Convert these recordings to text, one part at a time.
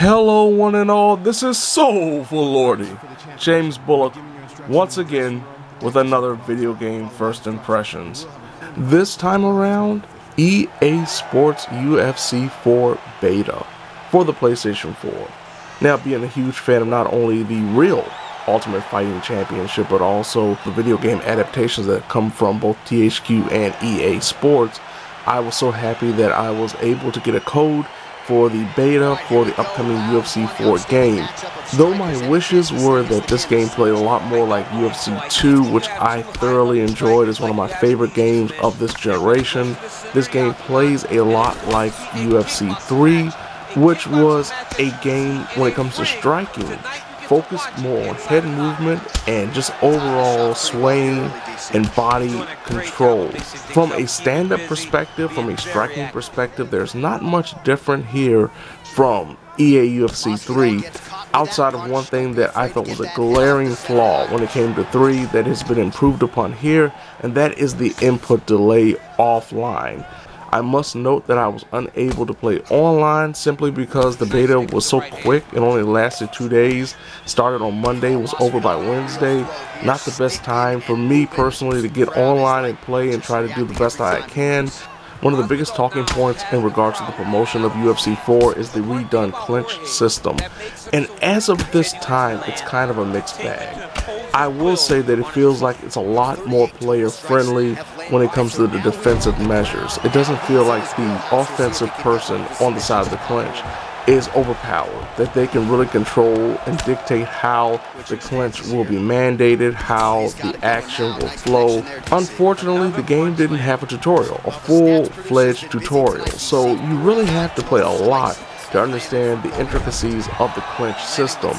Hello one and all, this is Soulful Lordy, James Bullock, once again with another video game first impressions. This time around, EA Sports UFC 4 Beta for the PlayStation 4. Now, being a huge fan of not only the real Ultimate Fighting Championship, but also the video game adaptations that come from both THQ and EA Sports, I was so happy that I was able to get a code for the beta for the upcoming UFC 4 game. Though my wishes were that this game played a lot more like UFC 2, which I thoroughly enjoyed as one of my favorite games of this generation, this game plays a lot like UFC 3, which was a game when it comes to striking, focused more on head movement and just overall swaying and body control. From a stand-up perspective, from a striking perspective, there's not much different here from EA UFC 3, outside of one thing that I thought was a glaring flaw when it came to 3 that has been improved upon here, and that is the input delay offline. I must note that I was unable to play online simply because the beta was so quick. It only lasted 2 days. Started on Monday, was over by Wednesday. Not the best time for me personally to get online and play and try to do the best I can. One of the biggest talking points in regards to the promotion of UFC 4 is the redone clinch system. And as of this time, it's kind of a mixed bag. I will say that it feels like it's a lot more player friendly when it comes to the defensive measures. It doesn't feel like the offensive person on the side of the clinch is overpowered, that they can really control and dictate how the clinch will be mandated, how the action will flow. Unfortunately, the game didn't have a tutorial, a full-fledged tutorial, so you really have to play a lot to understand the intricacies of the clinch system.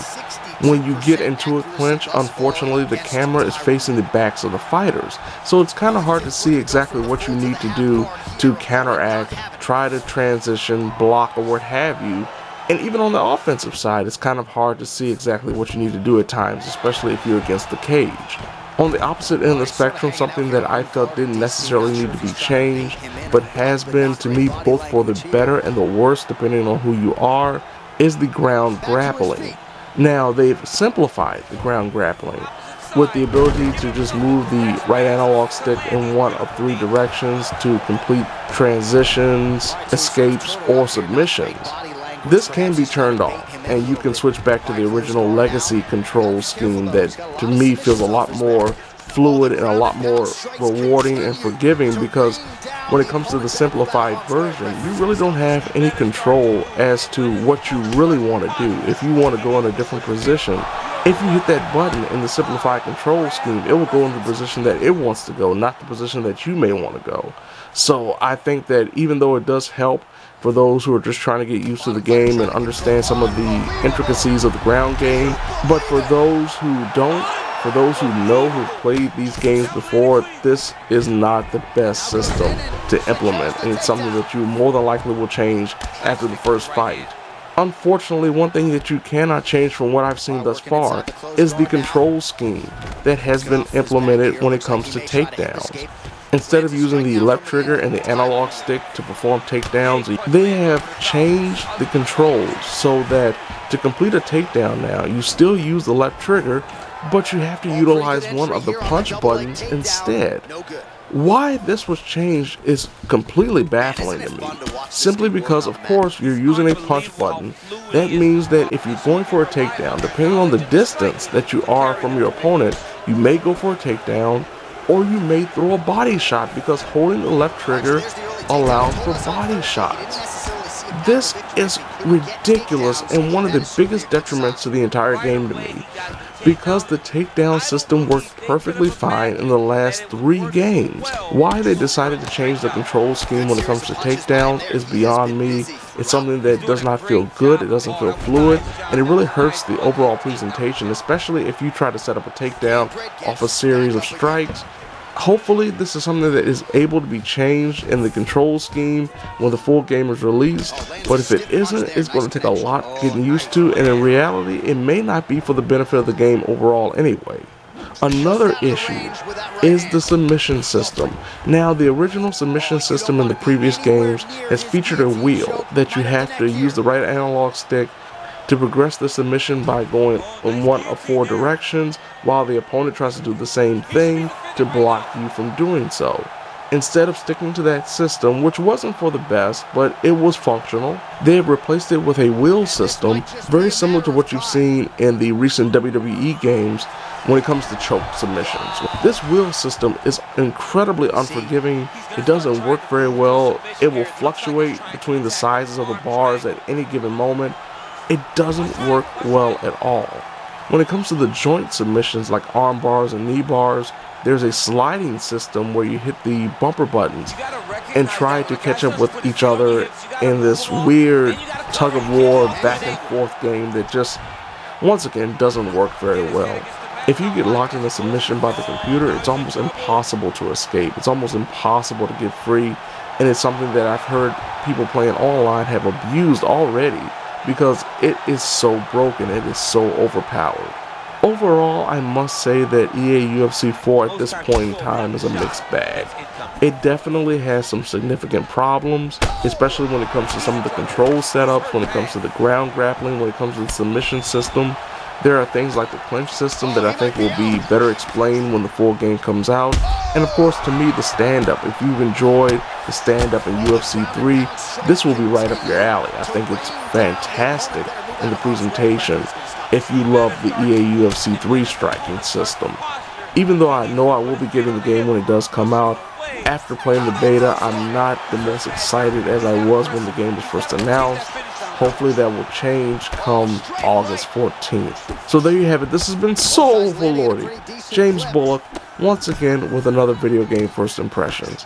When you get into a clinch, unfortunately, the camera is facing the backs of the fighters, so it's kind of hard to see exactly what you need to do to counteract, try to transition, block, or what have you. And even on the offensive side, it's kind of hard to see exactly what you need to do at times, especially if you're against the cage. On the opposite end of the spectrum, something that I felt didn't necessarily need to be changed, but has been to me both for the better and the worse, depending on who you are, is the ground grappling. Now, they've simplified the ground grappling with the ability to just move the right analog stick in one of 3 directions to complete transitions, escapes, or submissions. This can be turned off, and you can switch back to the original legacy control scheme that, to me, feels a lot more fluid and a lot more rewarding and forgiving, because when it comes to the simplified version, you really don't have any control as to what you really want to do. If you want to go in a different position, if you hit that button in the simplified control scheme, it will go in the position that it wants to go, not the position that you may want to go. So I think that even though it does help for those who are just trying to get used to the game and understand some of the intricacies of the ground game, but for those who don't, for those who know, who've played these games before, this is not the best system to implement, and it's something that you more than likely will change after the first fight. Unfortunately, one thing that you cannot change from what I've seen thus far is the control scheme that has been implemented when it comes to takedowns. Instead of using the left trigger and the analog stick to perform takedowns, they have changed the controls so that to complete a takedown now, you still use the left trigger, but you have to utilize one of the punch buttons instead. Why this was changed is completely baffling to me. Simply because, of course, you're using a punch button. That means that if you're going for a takedown, depending on the distance that you are from your opponent, you may go for a takedown, or you may throw a body shot, because holding the left trigger allows for body shots. This is ridiculous and one of the biggest detriments to the entire game to me, because the takedown system worked perfectly fine in the last 3 games. Why they decided to change the control scheme when it comes to takedowns is beyond me. It's something that does not feel good, it doesn't feel fluid, and it really hurts the overall presentation, especially if you try to set up a takedown off a series of strikes. Hopefully this is something that is able to be changed in the control scheme when the full game is released, but if it isn't, it's going to take a lot getting used to, and in reality it may not be for the benefit of the game overall anyway. Another issue is the submission system. Now, the original submission system in the previous games has featured a wheel that you have to use the right analog stick to progress the submission by going in one of 4 directions, while the opponent tries to do the same thing to block you from doing so. Instead of sticking to that system, which wasn't for the best, but it was functional, they have replaced it with a wheel system, very similar to what you've seen in the recent WWE games when it comes to choke submissions. This wheel system is incredibly unforgiving. It doesn't work very well. It will fluctuate between the sizes of the bars at any given moment. It doesn't work well at all. When it comes to the joint submissions like arm bars and knee bars, there's a sliding system where you hit the bumper buttons and try to catch up with each other in this weird tug-of-war back and forth game that just, once again, doesn't work very well. If you get locked in a submission by the computer, it's almost impossible to escape. It's almost impossible to get free, and it's something that I've heard people playing online have abused already because it is so broken, it is so overpowered. Overall, I must say that EA UFC 4 at this point in time is a mixed bag. It definitely has some significant problems, especially when it comes to some of the control setups, when it comes to the ground grappling, when it comes to the submission system. There are things like the clinch system that I think will be better explained when the full game comes out. And of course, to me, the stand-up. If you've enjoyed the stand-up in UFC 3, this will be right up your alley. I think it's fantastic in the presentation if you love the EA UFC 3 striking system. Even though I know I will be getting the game when it does come out, after playing the beta, I'm not the most excited as I was when the game was first announced. Hopefully that will change come August 14th. So there you have it. This has been Soulful Lordy, James Bullock, once again with another video game first impressions.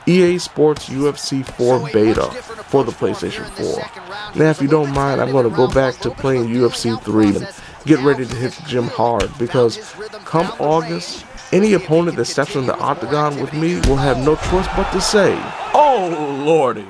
EA Sports UFC 4 beta for the PlayStation 4. Now, if you don't mind, I'm going to go back to playing UFC 3 and get ready to hit the gym hard, because come August, any opponent that steps in the octagon with me will have no choice but to say, "Oh Lordy."